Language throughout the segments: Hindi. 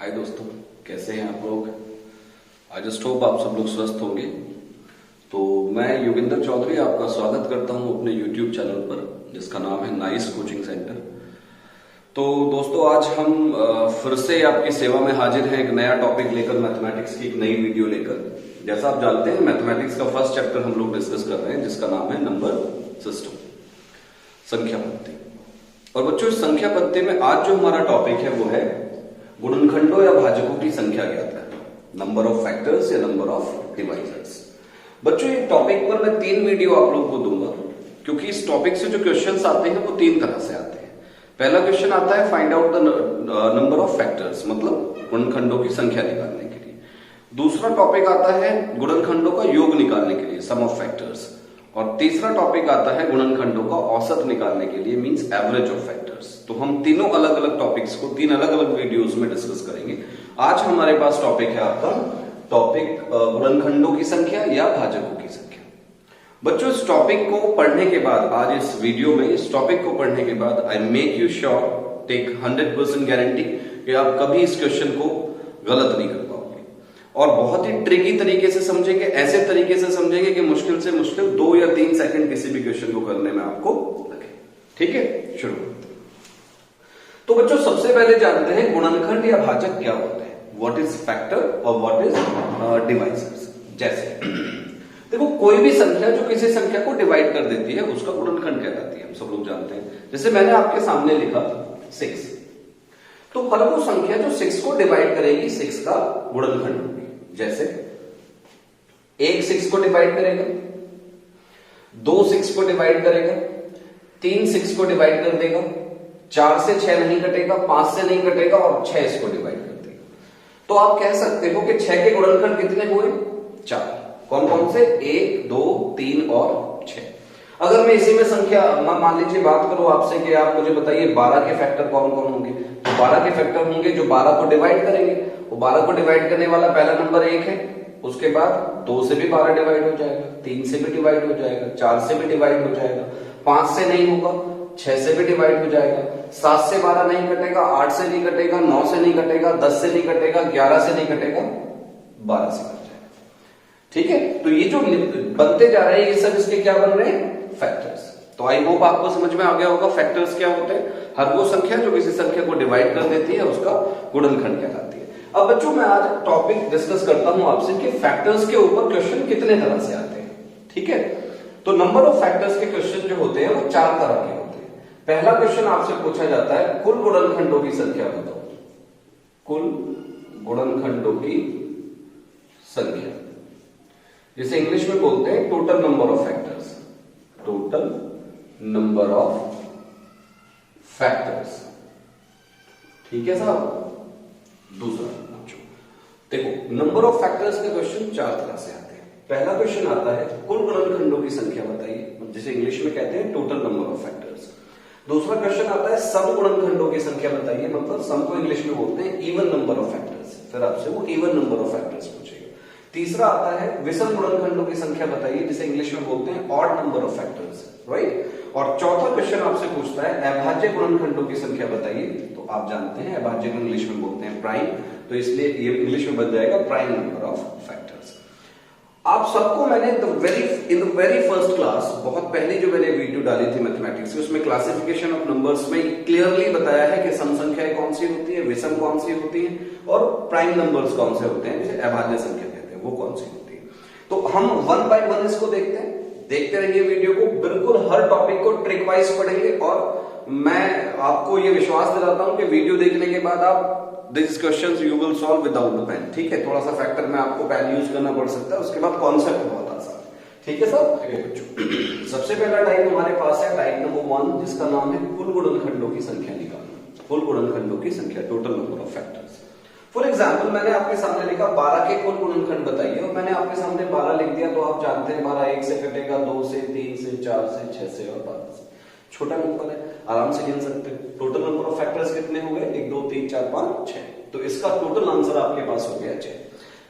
हाय दोस्तों, कैसे हैं आप लोग। आई जस्ट होप आप सब लोग स्वस्थ होंगे। तो मैं योगिंदर चौधरी आपका स्वागत करता हूं अपने यूट्यूब चैनल पर जिसका नाम है नाइस कोचिंग सेंटर। तो दोस्तों, आज हम फिर से आपकी सेवा में हाजिर हैं एक नया टॉपिक लेकर, मैथमेटिक्स की एक नई वीडियो लेकर। जैसा आप जानते हैं, मैथमेटिक्स का फर्स्ट चैप्टर हम लोग डिस्कस कर रहे हैं जिसका नाम है नंबर सिस्टम, संख्या पद्धति। और बच्चों, इस संख्या पद्धति में आज जो हमारा टॉपिक है वो है गुणनखंडों या भाजकों की संख्या ज्ञात करना, नंबर ऑफ फैक्टर्स या नंबर ऑफ डिवाइजर्स। बच्चों, ये टॉपिक पर मैं 3 वीडियो आप लोग को दूंगा क्योंकि इस टॉपिक से जो क्वेश्चंस आते हैं वो 3 तरह से आते हैं। पहला क्वेश्चन आता है find out the number of factors, मतलब गुणनखंडों की संख्या निकालने के लिए। दूसरा टॉपिक आता है गुणनखंडों का योग निकालने के लिए, सम ऑफ फैक्टर्स। और तीसरा टॉपिक आता है गुणनखंडों का औसत निकालने के लिए, मींस एवरेज ऑफ फैक्टर्स। तो हम तीनों अलग अलग टॉपिक्स को 3 अलग अलग वीडियोस में डिस्कस करेंगे। आज हमारे पास टॉपिक है आपका टॉपिक गुणनखंडों की संख्या या भाजकों की संख्या। बच्चों, इस टॉपिक को पढ़ने के बाद, आज इस वीडियो में इस टॉपिक को पढ़ने के बाद I make you sure, take 100% guarantee कि आप कभी इस क्वेश्चन को गलत नहीं कर पाओगे। और बहुत ही ट्रिकी तरीके से समझेंगे, ऐसे तरीके से समझेंगे कि मुश्किल से मुश्किल 2 या 3 सेकंड किसी भी क्वेश्चन को करने में आपको लगे। ठीक है, शुरू। तो बच्चों, सबसे पहले जानते हैं गुणनखंड या भाजक क्या होते हैं। व्हाट इज फैक्टर और व्हाट इज डिवाइजर्स। जैसे देखो, कोई भी संख्या जो किसी संख्या को डिवाइड कर देती है उसका गुणनखंड कहलाती है, हम सब लोग जानते हैं। जैसे मैंने आपके सामने लिखा 6, तो हर वो संख्या जो 6 को डिवाइड करेगी 6 का गुणनखंड होगी। जैसे 1 6 को डिवाइड करेगा, 2 6 को डिवाइड करेगा, 3 6 को डिवाइड कर देगा, 4 से 6 नहीं कटेगा, 5 से नहीं कटेगा और 6 इसको डिवाइड कर देगा। तो आप कह सकते हो कि 6 के गुणनखंड कितने हुए? 4। कौन कौन से? 1 2 3 और 6। अगर मैं इसी में संख्या मान लीजिए बात करूं आपसे कि आप मुझे बताइए 12 के फैक्टर कौन कौन होंगे। तो 12 के फैक्टर होंगे जो 12 को डिवाइड करेंगे। वो 12 को डिवाइड करने वाला पहला नंबर 1 है, उसके बाद 2 से भी 12 डिवाइड हो जाएगा, 3 से भी डिवाइड हो जाएगा, 4 से भी डिवाइड हो जाएगा, 5 से नहीं होगा, 6 से भी डिवाइड हो जाएगा, 7 से 12 नहीं कटेगा, 8 से नहीं कटेगा, 9 से नहीं कटेगा, 10 से नहीं कटेगा, 11 से नहीं कटेगा, 12 से कट जाएगा। ठीक है, तो ये जो बनते जा रहे हैं ये सब इसके क्या बन रहे हैं? फैक्टर्स। तो आई होप आपको समझ में आ गया होगा फैक्टर्स क्या होते हैं। हर वो संख्या जो किसी संख्या को डिवाइड कर देती है उसका गुणनखंड कहलाती है। अब बच्चों, मैं आज टॉपिक डिस्कस करता हूं आपसे कि फैक्टर्स के ऊपर क्वेश्चन कितने तरह से आते हैं। ठीक है, तो नंबर ऑफ फैक्टर्स के क्वेश्चन जो होते हैं वो 4 तरह के होते हैं। पहला क्वेश्चन आपसे पूछा जाता है कुल गुणनखंडों की संख्या बताओ। कुल गुणनखंडों की संख्या, जिसे इंग्लिश में बोलते हैं total number of factors. Total number of factors. ठीक है साहब। दूसरा देखो, नंबर ऑफ फैक्टर्स के क्वेश्चन 4 तरह से आते हैं। पहला क्वेश्चन आता है कुल गुणनखंडों की संख्या बताइए, जिसे इंग्लिश में कहते हैं टोटल नंबर ऑफ फैक्टर्स। दूसरा क्वेश्चन आता है सम गुणनखंडों की संख्या बताइए, मतलब सम को इंग्लिश में बोलते हैं इवन नंबर ऑफ फैक्टर्स। फिर आपसे वो इवन नंबर ऑफ फैक्टर्स पूछेगा। तीसरा आता है विषम गुणनखंडों की संख्या बताइए, जिसे इंग्लिश में बोलते हैं odd number of factors, right. और चौथा क्वेश्चन आपसे पूछता है अभाज्य गुणनखंडों की संख्या बताइए। तो आप जानते हैं अभाज्य को इंग्लिश में बोलते हैं प्राइम, तो इसलिए ये इंग्लिश में बन जाएगा प्राइम नंबर ऑफ फैक्टर्स। आप सबको मैंने in the very first class, बहुत पहले जो मैंने वीडियो डाली थी मैथमेटिक्स की, उसमें क्लासिफिकेशन ऑफ नंबर्स में क्लियरली बताया है कि सम संख्याएं कौन सी होती है, विषम कौन सी होती है और प्राइम नंबर्स कौन से होते हैं, जिसे अभाज्य संख्या कहते हैं, वो कौन सी होती है। तो हम 1 बाय 1 इसको देखते हैं। देखते रहिए वीडियो को, बिल्कुल हर टॉपिक को ट्रिक वाइज पढ़ेंगे। और मैं आपको ये विश्वास दिलाता हूं कि वीडियो देखने के बाद आप this questions you will solve without the pain. ठीक है, थोड़ा सा फैक्टर में आपको पेन यूज करना पड़ सकता है, उसके बाद कॉन्सेप्ट बहुत आसान है। ठीक है सर। सबसे पहला टाइप हमारे पास है टाइप नंबर 1, जिसका नाम है कुल गुणनखंडों की संख्या निकालना। कुल गुणनखंडों की संख्या, total number of factors. For example, मैंने आपके सामने लिखा 12 के कुल गुणनखंड बताइए, और मैंने आपके सामने 12 लिख दिया। तो आप जानते हैं 12 1 से कटेगा, 2 से, 3 से, 4 से, 6 से और 12 से। छोटा नंबर है, आराम से गिन सकते हैं। टोटल नंबर ऑफ फैक्टर्स कितने हो गए? 1 2 3 4 5 6। तो इसका टोटल आंसर आपके पास हो गया 6।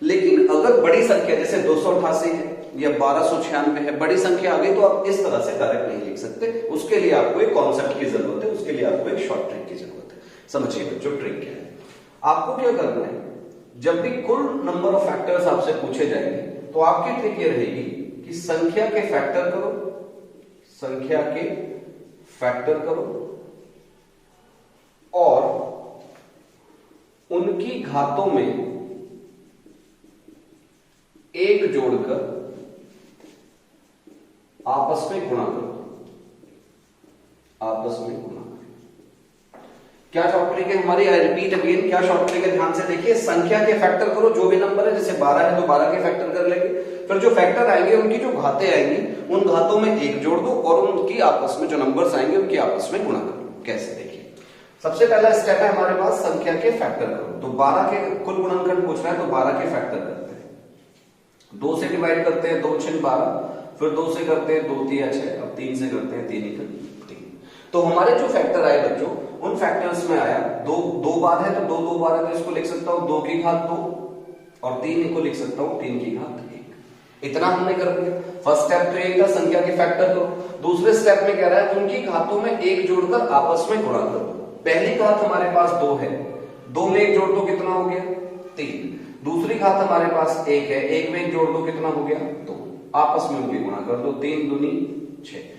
लेकिन अगर बड़ी संख्या जैसे 288 है या 1296 है, बड़ी संख्या आ गई, तो आप इस तरह से डायरेक्ट नहीं लिख सकते। उसके लिए आपको एक कॉन्सेप्ट की जरूरत है, उसके लिए आपको एक शॉर्ट ट्रिक की जरूरत है। समझिए बच्चों ट्रिक क्या है। आपको क्या करना है, जब भी कुल नंबर ऑफ फैक्टर्स आपसे पूछे जाएंगे तो आपकी ट्रिक ये रहेगी कि संख्या के फैक्टर करो, संख्या के फैक्टर करो और उनकी घातों में एक जोड़कर आपस में गुणा करो, आपस में गुणा करो। क्या शॉर्ट ट्रिक है हमारी? आई रिपीट अगेन, क्या शॉर्ट ट्रिक है ध्यान से देखिए। संख्या के फैक्टर करो, जो भी नंबर है, जैसे 12 है तो 12 के फैक्टर कर लेंगे, फिर जो फैक्टर आएंगे उनकी जो घातें आएंगी उन घातों में एक जोड़ दो और उनकी आपस में जो नंबर्स आएंगे उनकी आपस में गुणा करो। कैसे? देखिए, सबसे पहला स्टेप है हमारे पास संख्या के फैक्टर करो। तो 12 के कुल गुणनखंड पूछ रहा है तो 12 के फैक्टर करते हैं, 2 से डिवाइड करते हैं, 2 6 12, फिर 2 से करते हैं 2 3 6, अब 3 से करते हैं 3 3। तो हमारे जो फैक्टर आए बच्चों, उन फैक्टर्स में आया दो बार है तो 2 2 बार है तो इसको लिख सकता हूं 2 की घात 2 और 3 को लिख सकता हूं 3 की घात 1। इतना हमने कर दिया। फर्स्ट स्टेप तो ये था, संख्या के फैक्टर करो। दूसरे स्टेप में कह रहा है उनकी घातों में एक जोड़कर आपस में गुणा करो। पहली घात हमारे पास 2 है, 2 में एक जोड़ दो कितना हो गया? 3। दूसरी घात हमारे पास 1 है, 1 में एक जोड़ दो कितना हो गया? 2। आपस में उनकी गुणा कर दो, 3 दूनी 6।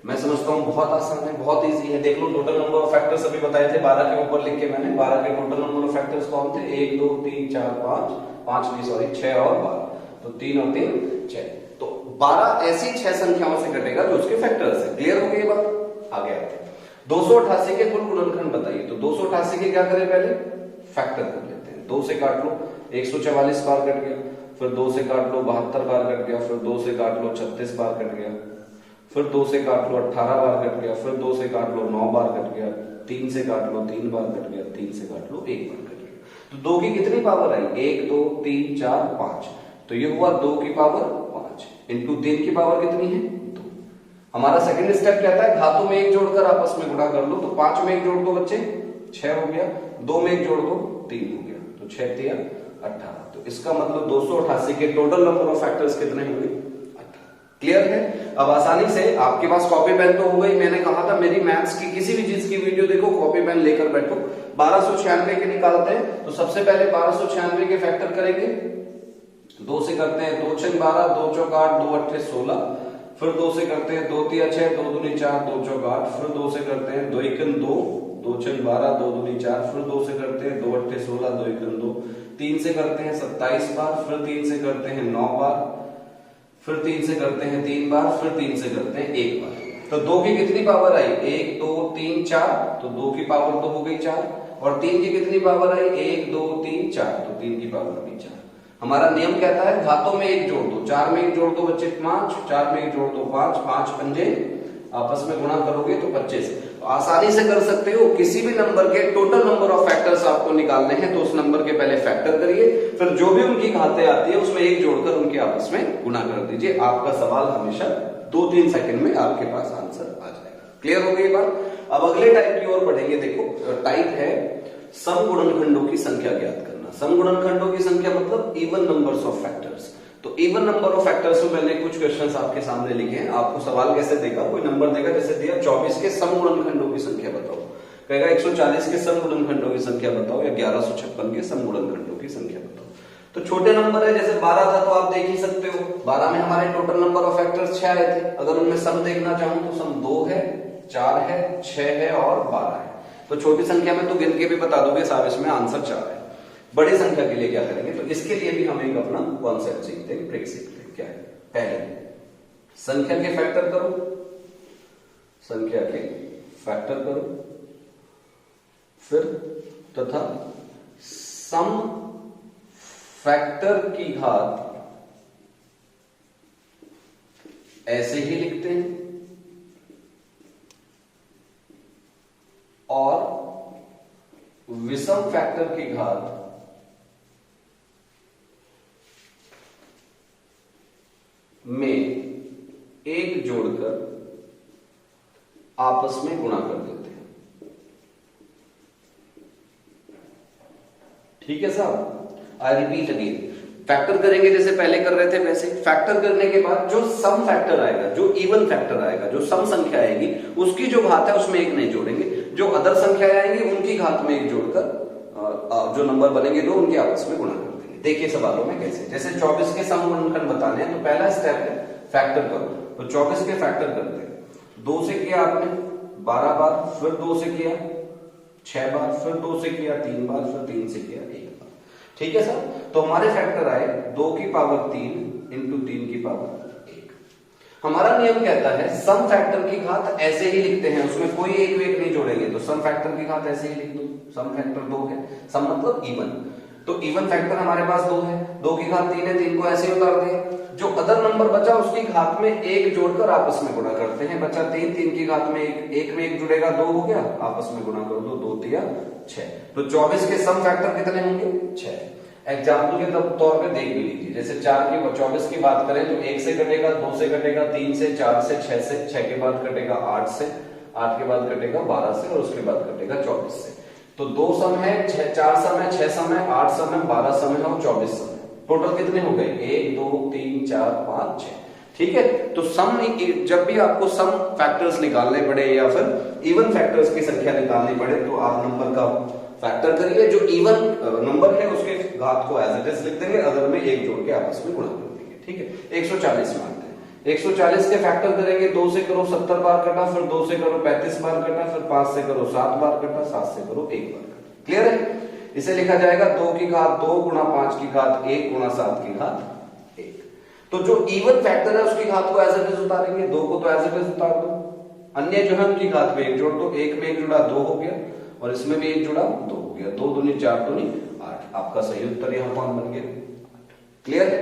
मैं समझता हूं बहुत आसान है, बहुत इजी है। देख लो, टोटल नंबर ऑफ फैक्टर्स अभी बताए थे 12 के ऊपर लिख के मैंने। 12 के टोटल नंबर ऑफ फैक्टर्स कौन थे? 1 2 3 4 5 नहीं सॉरी 6 और 12, तो 3 और 3 6। तो 12 ऐसी 6 संख्याओं से कटेगा जो उसके फैक्टर्स है। क्लियर हो गई ये बात? आगे आते हैं। 288 के कुल गुणनखंड बताइए। तो 288 के क्या करें? पहले फैक्टर कर लेते हैं। 2 से काट लो 144 बार कट गया, फिर 2 से काट लो 72 बार कट गया, फिर 2 से काट लो 36 बार कट गया, फिर 2 से काट लो 18 बार कट गया, फिर 2 से काट लो 9 बार कट गया, 3 से काट लो 3 बार कट गया, 3 से काट लो 1 बार कट गया। तो 2 की कितनी पावर आई? 1 2 3 4 5। तो ये हुआ 2 की पावर 5 इंटू 3 की पावर कितनी है? 2। हमारा सेकंड स्टेप कहता है घातों में एक जोड़कर आपस में गुणा कर लो। तो 5 में एक जोड़ दो बच्चे 6 हो गया, 2 में एक जोड़ दो 3 हो गया, तो 6 3 18। तो इसका मतलब 288 के टोटल नंबर ऑफ फैक्टर्स कितने होंगे? 18। क्लियर है? अब आसानी से आपके पास कॉपी पेन तो हो गई। मैंने कहा था मेरी मैथ्स की किसी भी चीज की वीडियो देखो, कॉपी पेन लेकर बैठो। 1296 के निकालते हैं तो सबसे पहले 1296 के फैक्टर करेंगे। 2 से करते हैं 2 6 12, 2 चौक 8, 2 8 16, फिर 2 से करते हैं 2 3 6, 2 दूनी 4, 2 चौक 8, फिर 2 से करते हैं 2 1 2, 2 6 12, 2 दूनी 4, फिर 2 से करते हैं 2 8 16, 2 1 2, 3 से करते हैं 27 बार, फिर 3 से करते हैं 9 बार, फिर 3 से करते हैं 3 बार, फिर 3 से करते हैं 1 बार। तो 2 की कितनी पावर आई? 1 2 3 4, तो 2 की पावर तो हो गई 4, और 3 की कितनी पावर आई? 1 2 3 4, तो 3 की पावर भी 4। हमारा नियम कहता है घातों में एक जोड़ दो। 4 में एक जोड़ दो बच्चे 5, 4 में एक जोड़ दो 5, 5 पंजे आपस में गुणा करोगे तो 25। तो आसानी से कर सकते हो। किसी भी नंबर के टोटल नंबर ऑफ फैक्टर्स आपको निकालने हैं तो उस नंबर के पहले फैक्टर करिए, फिर जो भी उनकी घातें आती है उसमें एक जोड़कर उनके आपस में गुणा कर दीजिए। आपका सवाल हमेशा 2-3 सेकंड में आपके पास आंसर आ जाएगा। क्लियर हो गई बात? अब अगले टाइप की ओर बढ़ेंगे। देखो, टाइप है समगुणनखंडों की संख्या ज्ञात करना। समगुणनखंडों की संख्या मतलब इवन नंबर्स ऑफ फैक्टर्स। तो इवन नंबर ऑफ फैक्टर्स में मैंने कुछ क्वेश्चंस आपके सामने लिखे हैं। आपको सवाल कैसे देगा? कोई नंबर देगा, जैसे दिया 24 के समगुणनखंडों की संख्या बताओ, कहेगा 140 के समगुणनखंडों की संख्या बताओ, या 1156 के समगुणनखंडों की संख्या बताओ। तो छोटे नंबर है, जैसे 12 था तो आप देख ही सकते हो। 12 में हमारे टोटल नंबर ऑफ फैक्टर्स 6 आए थे। अगर उनमें सम देखना चाहूं तो सम 2 है, 4 है, 6 है और 12 है। तो छोटी संख्या में तो गिन के भी बता दोगे साहब इसमें आंसर 4 है। बड़ी संख्या के लिए क्या करेंगे? तो इसके लिए भी हम एक अपना कॉन्सेप्ट सीखते हैं, ट्रिक सीखते हैं। क्या है? पहले संख्या के फैक्टर करो, संख्या के फैक्टर करो, फिर तथा सम फैक्टर की घात ऐसे ही लिखते हैं, और विषम फैक्टर की घात में एक जोड़कर आपस में गुणा कर देते हैं। ठीक है साहब? आई रिपीट अगेन, फैक्टर करेंगे जैसे पहले कर रहे थे वैसे। फैक्टर करने के बाद जो सम फैक्टर आएगा, जो इवन फैक्टर आएगा, जो सम संख्या आएगी, उसकी जो घात है उसमें एक नहीं जोड़ेंगे। जो अदर संख्या आएंगी उनकी घात में एक जोड़कर जो नंबर बनेंगे दो उनके आपस में गुणा कर देंगे। देखिए सवालों में कैसे, जैसे 24 के सम गुणनखंड बताने हैं तो पहला स्टेप है फैक्टर करो। तो 24 के फैक्टर करते हैं। 2 से किया आपने 12 बार, फिर 2 से किया 6 बार, फिर 2 से किया 3 बार, फिर 3 से किया 1 बार। ठीक है सर, तो हमारे फैक्टर आए 2 की पावर 3 इंटू 3 की पावर 1। हमारा नियम कहता है सम फैक्टर की घात ऐसे ही लिखते हैं, उसमें कोई एक वेक नहीं जोड़ेंगे। तो सम फैक्टर की घात ऐसे ही लिख दो, सम फैक्टर 2 है, सम मतलब इवन। तो इवन फैक्टर हमारे पास 2 है, 2 की घात 3 है, 3 को ऐसे ही उतार दिए। जो अदर नंबर बचा उसकी घात में 1 जोड़कर आपस में गुणा करते हैं। बचा 3, 3 की घात में 1 में 1 जुड़ेगा 2 हो गया, आपस में गुणा कर दो, 2 तिया 6। तो 24 के सम फैक्टर कितने होंगे? 6। एग्जाम्पल के तौर पे देख भी लीजिए, जैसे 24 की बात करें तो 1 से कटेगा, 2 से कटेगा, 3 से, 4 से, 6 के बाद कटेगा 8 से, 8 के बाद कटेगा 12 से और उसके बाद कटेगा 24 से। तो 2 सम है, 4 सम है, 6 सम है, 8 सम है, 12 सम है और 24 सम है। टोटल कितने हो गए? 1 2 3 4 5 6। ठीक है, तो सम जब भी आपको सम फैक्टर्स निकालने पड़े या फिर इवन फैक्टर्स की संख्या निकालनी पड़े तो आप नंबर का फैक्टर करिए, जो इवन नंबर है उसके घात को एज इट इज लिख देंगे, अदर में 1 जोड़ के आपस में गुणा कर देंगे। ठीक है, 140 मानते हैं। 140 के फैक्टर करेंगे, 2 से करो 70 बार कटा, फिर 2 से करो 35 बार कटा, फिर 5 से करो 7 बार कटा, 7 से करो 1 बार कटा। क्लियर है? इसे लिखा जाएगा 2 की घात 2 गुणा 5 की घात 1 गुणा 7 की घात 1। तो जो इवन फैक्टर है उसकी घात को एज इट इज उतारेंगे, 2 को तो एज इट इज उतार दो, अन्य जो है उनकी घात में 1 जोड़ दो। 1 में 1 जुड़ा 2 हो गया और इसमें भी 1 जुड़ा 2 हो गया। 2 दूनी 4 दूनी 8। आपका सही उत्तर यहाँ कौन बन गया? क्लियर है?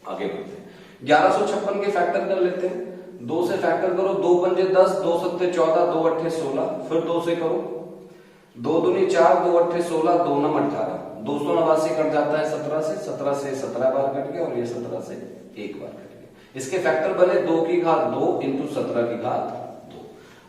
आगे बढ़ते हैं। 1156 के फैक्टर कर लेते हैं। 2 से फैक्टर करो, 2 पंजे 10, 2 सत्ते 14, 2 अट्ठे 16, फिर 2 से करो, 2 दूनी 4, 2 अट्ठे 16, 2 नम 18, 289 कट जाता है 17 से, 17 से 17 बार कट गया और ये 17 से 1 बार कट गया। इसके फैक्टर बने 2 की घात 2 इंटू 17 की घात 2।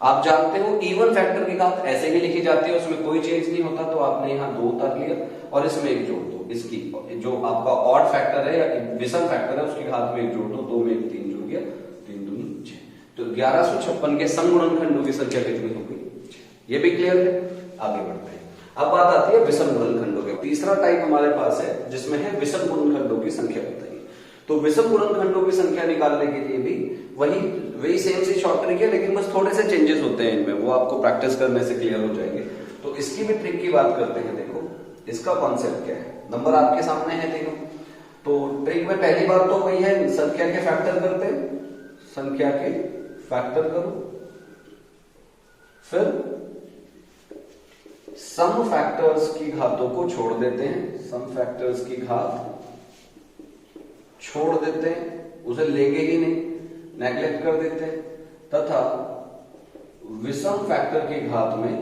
आप जानते हो इवन फैक्टर की घात ऐसे ही लिखी जाती है, उसमें कोई चेंज नहीं होता। तो आपने यहाँ 2 उतार लिया और इसमें 1 जोड़ दो। इसकी जो आपका ऑड फैक्टर है या विषम फैक्टर है उसकी घात में 1 जोड़ दो, 2 में 1 3 जुड़ गया, 3 दूनी 6। तो 1156 के सम गुणनखंडों की संख्या कितनी होगी? 6। ये भी क्लियर है? आगे बढ़ते हैं। अब बात आती है विषम गुणनखंडों के। तीसरा टाइप हमारे पास है जिसमें है विषम गुणनखंडों की संख्या बताइए। तो विषम गुणनखंडों की संख्या निकालने के लिए भी वही सेम सी शॉर्ट ट्रिक है, लेकिन बस थोड़े से चेंजेस होते हैं इनमें, वो आपको प्रैक्टिस करने से क्लियर हो जाएंगे। तो इसकी भी ट्रिक की बात करते हैं। देखो इसका कॉन्सेप्ट क्या है, नंबर आपके सामने है तीनों। तो ट्रिक में पहली बात तो वही है, संख्या के फैक्टर करते हैं, संख्या के फैक्टर करो, फिर सम फैक्टर्स की घातों को छोड़ देते हैं, सम फैक्टर्स की घात छोड़ देते हैं, उसे लेंगे ही नहीं, नेग्लेक्ट कर देते हैं, तथा विषम फैक्टर की घात में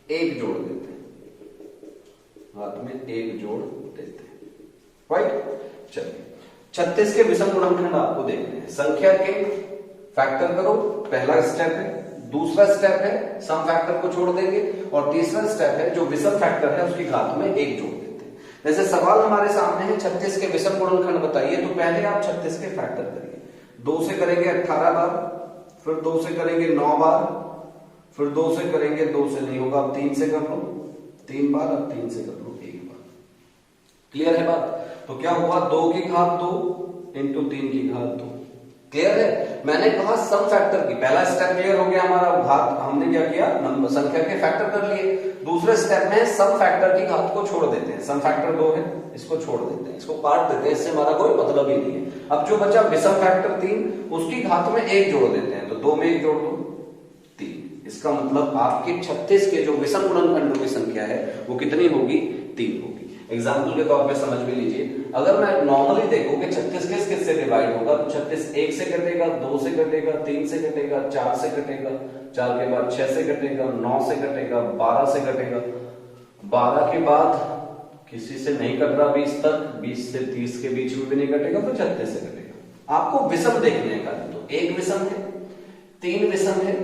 1 जोड़ देते हैं, घात में 1 जोड़ देते हैं। राइट, चलिए 36 के विषम गुणनखंड आपको देखने हैं। संख्या के फैक्टर करो, पहला स्टेप है। दूसरा स्टेप है सम फैक्टर को छोड़ देंगे और तीसरा स्टेप है जो विषम फैक्टर है उसकी घात में 1 जोड़ देते हैं। जैसे सवाल हमारे सामने है 36 के विषम गुणनखंड बताइए, तो पहले आप 36 के फैक्टर करिए। 2 से करेंगे 18 बार, फिर 2 से करेंगे 9 बार, फिर 2 से करेंगे, 2 से नहीं होगा, अब 3 से कर लो 3 बार, अब 3 से कर लो 1 बार। क्लियर है बात? तो क्या हुआ? 2 की घात 2 इंटू 3 की घात 2। क्लियर है? मैंने कहा सम फैक्टर की, पहला स्टेप क्लियर हो गया हमारा, घात हमने क्या किया, नंबर संख्या के फैक्टर कर लिए। दूसरे स्टेप में सम फैक्टर की घात को छोड़ देते हैं। सम फैक्टर 2 है, इसको छोड़ देते हैं, इसको काट देते हैं, इससे हमारा कोई मतलब ही नहीं है। अब जो बचा विषम फैक्टर 3, उसकी घात में 1 जोड़ देते हैं, तो 2 में 1 जोड़ दो 3। इसका मतलब आपके 36 के जो विषम गुणनखंडों की संख्या है वो कितनी होगी? 3 होगी। एग्जाम्पल के तौर पे समझ भी लीजिए, अगर मैं नॉर्मली देखूं कि 36 किस से डिवाइड होगा, तो 36 1 से कटेगा, 2 से कटेगा, 3 से कटेगा, 4 से कटेगा, 4 के बाद 6 से कटेगा, 9 से कटेगा, 12 से कटेगा, 12 के बाद किसी से नहीं कट रहा 20 तक, 20 से 30 के बीच में भी नहीं कटेगा, फिर 36 से कटेगा। आपको विषम देखने का, तो 1 विषम है, 3 विषम है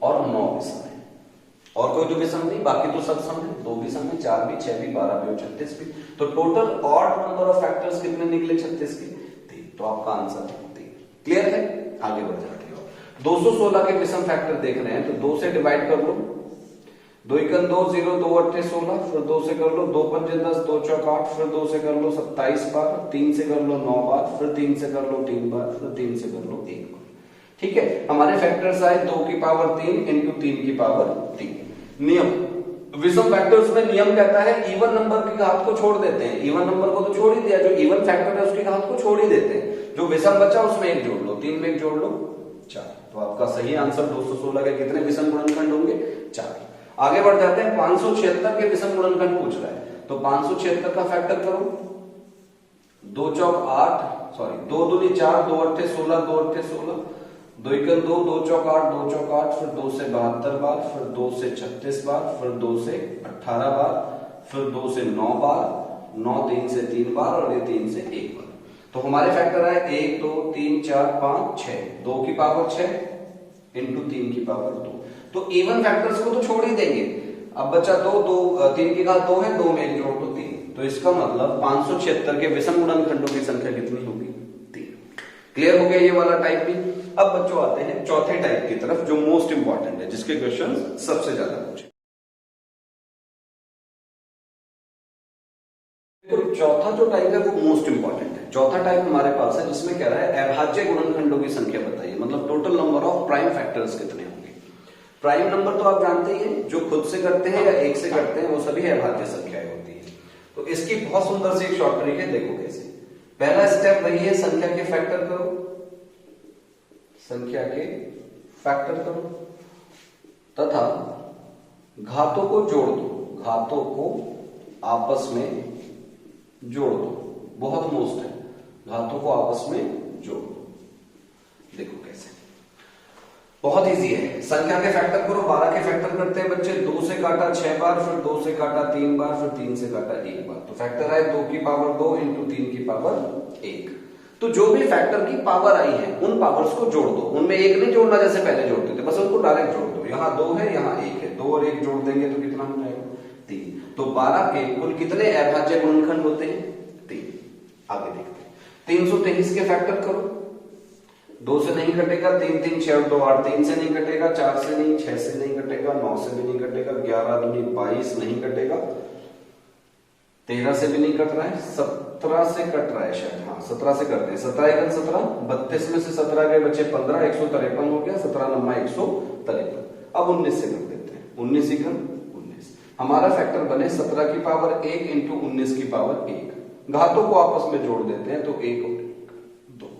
और 9 विषम है, और कोई तो विषम नहीं, बाकी तो सब सम है। 2 विषम है, 4 भी, 6 भी, 12 भी और 36 भी। तो total odd number of factors कितने निकले 36 के? 3। तो आपका आंसर 3। क्लियर है? आगे बढ़ जाते हो। 216 के विषम फैक्टर देख रहे हैं तो 2 से डिवाइड कर लो, 2 एकम 2 0, 2 अट्ठे 16, फिर 2 से कर लो 2 पंजे 10, 2 चौक 8, फिर 2 से कर लो 27 बार, 3 से कर लो 9 बार, फिर 3 से कर लो 3 बार, फिर 3 से कर लो 1 बार। ठीक है, हमारे फैक्टर्स आए 2 की पावर 3 इंटू 3 की पावर 3। नियम विषम फैक्टर्स में नियम कहता है इवन नंबर की घात को छोड़ देते हैं। इवन नंबर को तो छोड़ ही दिया, जो इवन फैक्टर है उसकी घात को छोड़ ही देते हैं, जो विषम बचा उसमें 1 जोड़ लो, 3 में 1 जोड़ लो 4। तो आपका सही आंसर 216 के कितने विषम गुणनखंड होंगे? 4। आगे बढ़ जाते हैं, 576 के विषम गुणनखंड पूछ रहा है तो 576 का फैक्टर करो, 2 चौक 8, सॉरी 2 दूनी 4, 2 अट्ठे 16, 2 अट्ठे 16, 2 एकम 2, 2 चौक 8, 2 चौक 8, फिर 2 से 72 बार, फिर 2 से 36 बार, फिर 2 से 18 बार, फिर 2 से 9 बार, 9 3 से 3 बार और ये 3 से 1 बार। तो हमारे फैक्टर आए 1 2 3 4 5 6, 2 की पावर 6 इंटू 3 की पावर 2। तो इवन फैक्टर्स को तो छोड़ ही देंगे, अब बचा 2 2 3 की घात 2 है, 2 में 1 जोड़ तो 3। तो इसका मतलब 576 के विषम गुणनखंडों की संख्या कितनी होगी? 3। क्लियर हो गया ये वाला टाइप भी। अब बच्चों आते हैं चौथे टाइप की तरफ जो मोस्ट इंपॉर्टेंट है, जिसके क्वेश्चंस सबसे ज्यादा पूछे। तो चौथा जो टाइप है वो मोस्ट इंपॉर्टेंट है। चौथा टाइप हमारे पास है जिसमें कह रहा है अभाज्य गुणनखंडों की संख्या बताइए, मतलब total number of prime factors कितने होंगे। प्राइम नंबर तो आप जानते ही हैं, जो खुद से करते हैं या एक से करते हैं वो सभी अभाज्य संख्याएं होती है। तो इसकी बहुत सुंदर सी एक शॉर्ट ट्रिक है, देखो कैसे। पहला स्टेप वही है, संख्या के फैक्टर करो, संख्या के फैक्टर करो तथा घातों को जोड़ दो, घातों को आपस में जोड़ दो। बहुत मोस्ट है, घातों को आपस में जोड़ दो। देखो कैसे, बहुत इजी है। संख्या के फैक्टर करो, 12 के फैक्टर करते हैं बच्चे, 2 से काटा 6 बार, फिर 2 से काटा 3 बार, फिर 3 से काटा 1 बार। तो फैक्टर आए 2 की पावर 2 इंटू 3 की पावर 1। तो जो भी फैक्टर की पावर आई है उन पावर्स को जोड़ दो, उनमें 1 नहीं जोड़ना जैसे पहले जोड़ते थे, बस उनको डायरेक्ट जोड़ दो। यहाँ 2 है, यहाँ 1 है, 2 और 1 जोड़ देंगे तो कितना हो जाएगा? 3। तो 12 के कुल कितने अभाज्य गुणनखंड होते हैं? 3। आगे देखते हैं, 323 के फैक्टर करो, 2 से नहीं कटेगा, 3 3 6 2 8, 3 से नहीं कटेगा, 4 से नहीं, 6 से नहीं कटेगा, 9 से भी नहीं कटेगा, 11 दूनी 22 नहीं कटेगा, 13 से भी नहीं कट रहा है, 17 से कट रहा है शायद, हाँ 17 से करते हैं, 17 एकम 17, 32 में से 17 गए बचे 15, 153 हो गया, 17 नम्मा 153। अब 19 से कर देते हैं, 19 एकम 19। हमारा फैक्टर बने 17 की पावर 1 इंटू 19 की पावर 1। घातों को आपस में जोड़ देते हैं तो 1 और 2।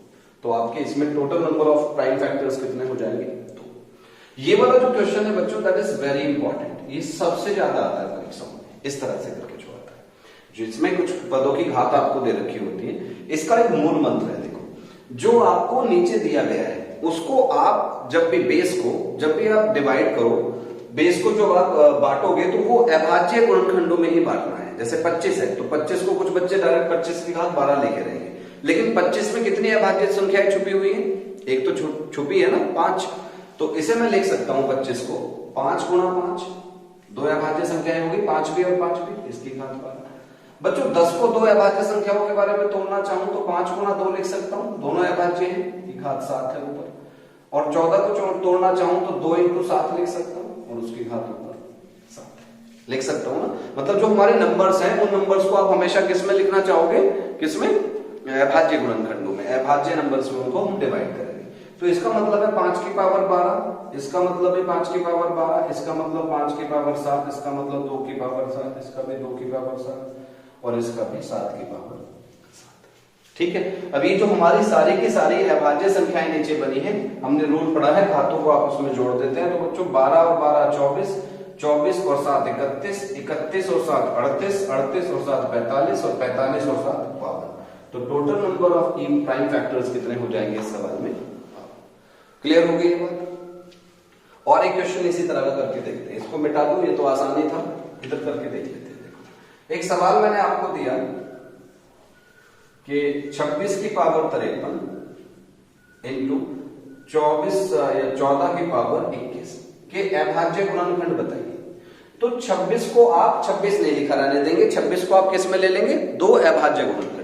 तो आपके इसमें total number of prime factors कितने हो जाएंगे? 2। ये वाला जो क्वेश्चन है बच्चों, दैट इज वेरी इंपॉर्टेंट, ये सबसे ज्यादा आता है परीक्षाओं में, इस तरह से करके छोड़ता है, जिसमें कुछ पदों की घात आपको दे रखी होती है। इसका एक मूल मंत्र है, देखो, जो आपको नीचे दिया गया है उसको आप जब भी बेस को, जब भी आप डिवाइड करो, बेस को जो आप बांटोगे तो वो अभाज्य गुणनखंडों में ही बांटना है। जैसे 25 है तो 25 को कुछ बच्चे डायरेक्ट 25 की घात 12 लेके रहेंगे, लेकिन 25 में कितनी अभाज्य संख्याएं छुपी हुई है? एक तो छुपी है ना, 5। तो इसे मैं लिख सकता हूं 25 को 5 गुणा 5, 2 अभाज्य संख्याएं होगी, 5 भी और 5 भी, इसकी घात 12। बच्चों 10 को 2 अभाज्य संख्याओं के बारे में तोड़ना चाहूं तो 5 गुणा 2 लिख सकता हूं, दोनों अभाज्य हैं, की घात 7 है ऊपर। और 14 को तोड़ना चाहूं तो 2 इंटू 7 लिख सकता हूं और उसकी घात ऊपर 7 लिख सकता हूं ना। मतलब जो हमारे नंबर्स हैं उन नंबर्स को आप हमेशा किस में लिखना चाहोगे? किसमें? अभाज्य गुणनखंडों में, अभाज्य नंबर्स में उनको हम डिवाइड करेंगे। तो इसका मतलब है 5 की पावर 12, इसका मतलब है 5 की पावर 12, इसका मतलब 5 की पावर 7, इसका मतलब 2 की पावर 7, इसका भी 2 की पावर 7 और इसका भी 7 की पावर 7। ठीक है, अब ये जो हमारी सारी की सारी अभाज्य संख्याएं नीचे बनी है, हमने रूल पढ़ा है घातों को आपस में जोड़ देते हैं। तो बच्चों 12 और 12 24, 24 और 7 31, 31 और 7 38, 38 और 7 45 और 45 और 7 52। तो total number of prime factors कितने हो जाएंगे इस सवाल में? क्लियर हो गई ये बात? और एक क्वेश्चन इसी तरह का करके देखते हैं, इसको मिटा दो, ये तो आसान ही था, इधर करके देख लेते हैं। देखो एक सवाल मैंने आपको दिया कि 26 की पावर 53 इंटू 14 की पावर 21 के अभाज्य गुणनखंड बताइए। तो 26 को आप 26 नहीं लिखा रहने देंगे, 26 को आप किस में ले लेंगे? 2 अभाज्य गुणनखंडों।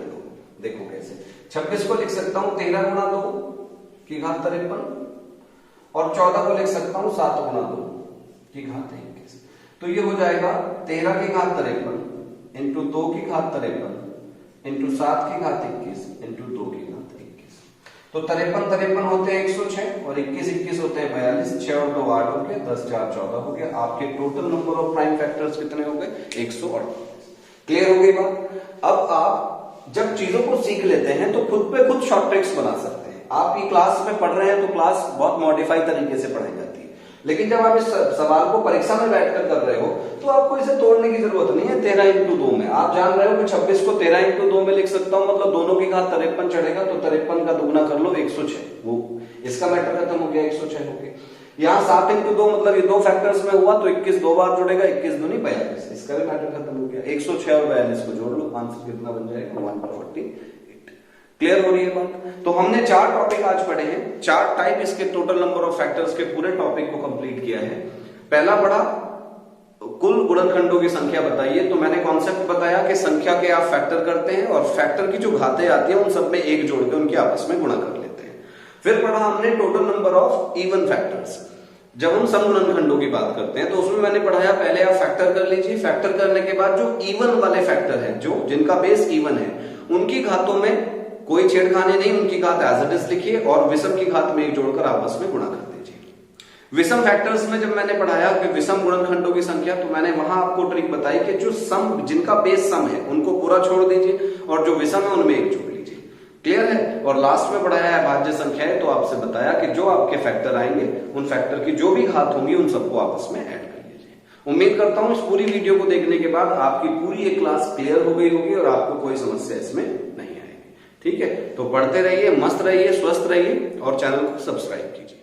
देखो कैसे, 26 को लिख सकता हूं 13 गुणा 2 की घात 53 और 14 को लिख सकता हूं 7 गुना 2 की घात 21। तो ये हो जाएगा 13 की घात 53 इंटू 2 की घात 53 इंटू 7 की घात 21 इंटू 2 की घात 21। तो 53 होते हैं 106 और 21 होते हैं 42। 6 और 2 8 हो गया, 10 4 14 हो गया। आपके total number of prime factors कितने हो गए? 148। क्लियर हो गई बात? अब आप जब चीजों को सीख लेते हैं तो खुद पे खुद शॉर्ट ट्रिक्स बना सकते हैं। आप ये क्लास में पढ़ रहे हैं तो क्लास बहुत मॉडिफाइड तरीके से पढ़ाई जाती है, लेकिन जब आप इस सवाल को परीक्षा में बैठकर कर रहे हो तो आपको इसे तोड़ने की जरूरत नहीं है। 13 इंटू 2 में आप जान रहे हो कि 26 को 13 इंटू 2 में लिख सकता हूं, मतलब दोनों की घात 53 चढ़ेगा, तो 53 का दुगुना कर लो 106, वो इसका मैटर खत्म हो गया, 106 हो गया। यहाँ 7 इंटू 2 मतलब ये दो फैक्टर्स में हुआ तो 21 दो बार जुड़ेगा, 21 दूनी 42, इसका भी मैटर खत्म हो गया। 106 और 42 को जोड़ लो, आंसर कितना बन जाएगा? 148। क्लियर हो रही है बात? तो हमने 4 टॉपिक आज पढ़े हैं, 4 टाइप इसके टोटल नंबर ऑफ फैक्टर्स के पूरे टॉपिक को कंप्लीट किया है। पहला पढ़ा कुल गुणनखंडों की संख्या बताइए, तो मैंने कॉन्सेप्ट बताया कि संख्या के आप फैक्टर करते हैं और फैक्टर की जो घातें आती हैं उन सब में एक जोड़ के उनके आपस में गुणा कर लेते हैं। फिर पढ़ा हमने total number of even factors. जब हम सम गुणनखंडों की बात करते हैं तो उसमें मैंने पढ़ाया पहले आप फैक्टर कर लीजिए, फैक्टर करने के बाद जो इवन वाले फैक्टर हैं, जो जिनका बेस इवन है, उनकी घातों में कोई छेड़खानी नहीं, उनकी घात एज इट इज लिखिए और विषम की घात में एक जोड़कर आपस में गुणा कर दीजिए। विषम फैक्टर्स में जब मैंने पढ़ाया कि विषम गुणनखंडों की संख्या, तो मैंने वहां आपको ट्रिक बताई कि जो सम, जिनका बेस सम है उनको पूरा छोड़ दीजिए और जो विषम है उनमें एक जोड़ लीजिए। क्लियर है? और लास्ट में पढ़ाया है भाज्य संख्याएं, तो आपसे बताया कि जो आपके फैक्टर आएंगे उन फैक्टर की जो भी घात होंगी उन सबको आपस में ऐड कर लीजिए। उम्मीद करता हूं इस पूरी वीडियो को देखने के बाद आपकी पूरी एक क्लास क्लियर हो गई होगी और आपको कोई समस्या इसमें नहीं आएगी। ठीक है? तो पढ़ते रहिए, मस्त रहिए, स्वस्थ रहिए और चैनल को सब्सक्राइब कीजिए।